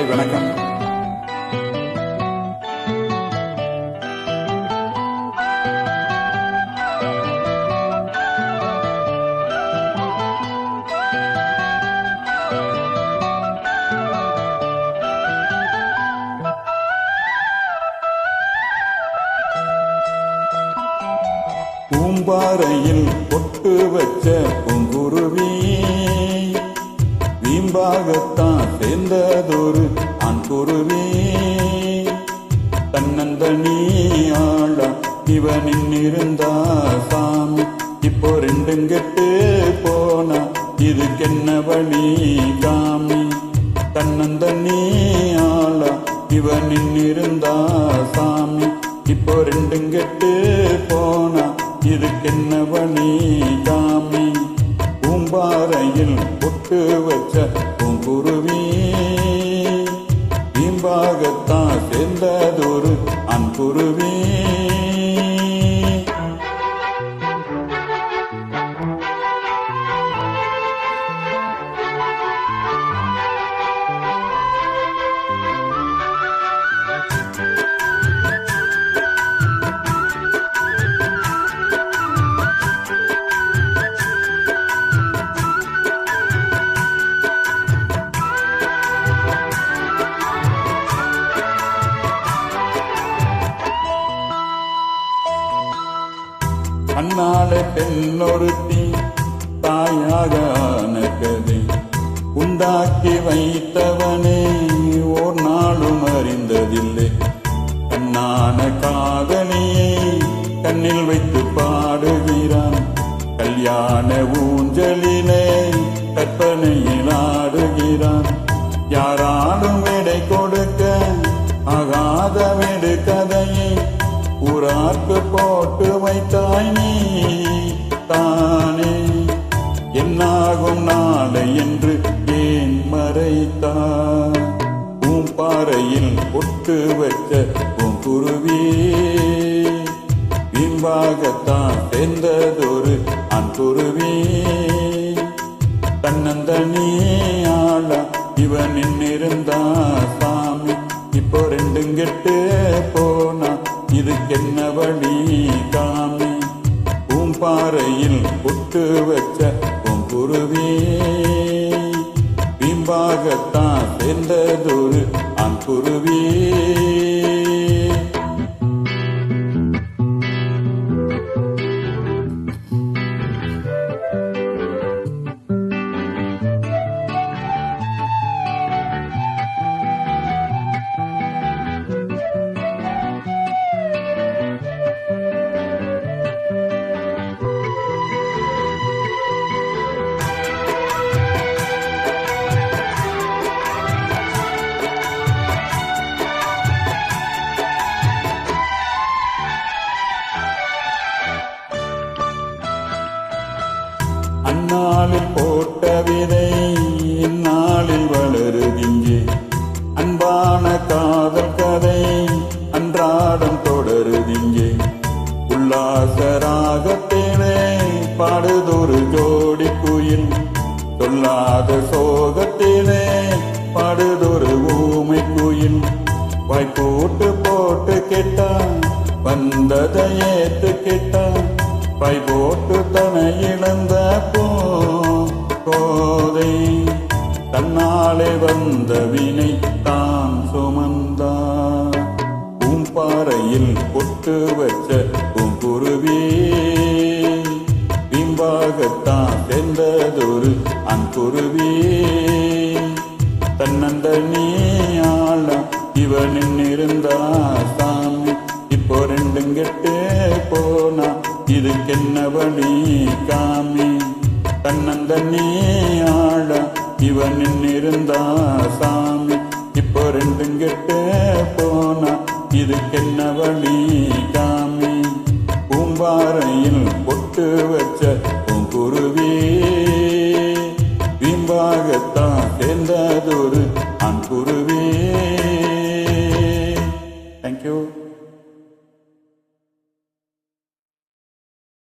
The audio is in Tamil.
பாய், வணக்கம். பூம்பாறையில் பொட்டு வச்ச பூங்குருவி வீம்பாகத்தான் சேர்ந்ததொரு ஆண் குருவி. தன்னந்தனி ஆளா இவனின் இருந்தா சாமி, இப்போ ரெண்டும் கெட்டு போனா இதுக்கென்ன வழி காமி. தன்னந்தனி ஆளா இவனின் இருந்தா சாமி, இப்போ ரெண்டும் கெட்டு போனா இதுக்கென்ன வழி காமி. பூம்பாறையில் பொட்டு வச்ச பூங்குருவி வீம்பாகத்தான் சேர்ந்ததொரு ஆண் குருவி. அன்னால பெண்ணொருத்தி தாயாக ஆனகதை உண்டாக்கி வைத்தவனே ஓர் நாளும் அறிந்ததில்லை. கண்ணான காதலியை கண்ணில் வைத்து பாடுகிறான், கல்யாண ஊஞ்சலிலே கற்பனையில் ஆடுகிறான். யாராலும் விடை கொடுக்க ஆகாத விடு கதையை ஊரார்க்கு போட்டு வைத்தாய் நீ தானே. என்னாகும் நாளை என்று ஏன் மறைத்தாய்? பூம்பாறையில் பொட்டு வச்ச பூங்குருவி வீம்பாகத்தான் சேர்ந்ததொரு ஆண் குருவி. தன்னந்தனி ஆளா இவனின் இருந்தா சாமி, இப்போ ரெண்டும் கெட்டு போனா இதுக்கென்ன வழி காமி. பூம்பாறையில் பொட்டு வச்ச பூங்குருவி வீம்பாகத்தான் சேர்ந்ததொரு ஆண் குருவி. அந்நாளில் போட்ட விதை இந்நாளில் வளருகின்றே. அன்பான காதல் கதை அன்றாடம் தொடருகின்றே. உல்லாச ராகத்திலே பாடுதொரு ஜோடி குயில், சொல்லாத சோகத்திலே பாடுதொரு ஊமை குயில். வாய்ப்போட்டு போட்டு கேட்டா வந்ததை ஏத்து கேட்டா, பை போட்டு தனை இழந்த போதை தன்னாலே வந்த வினை தான் சுமந்தா. பூம்பாறையில் பொட்டு வச்ச பூங்குருவி வீம்பாகத்தான் சேர்ந்ததொரு ஆண் குருவி. தன்னந்தனி ஆளா இவனின் இருந்தா சாமி, இப்போ ரெண்டும் கெட்டு போனா இதுக்கென்ன வழி காமி. தன்னந்தனி ஆளா இவனின் இருந்தா சாமி, இப்போ ரெண்டும் கெட்டு போனா இதுக்கென்ன வழி காமி. பூம்பாறையில் பொட்டு வச்ச பூங்குருவி வீம்பாகத்தான் சேர்ந்ததொரு ஆண் குருவி.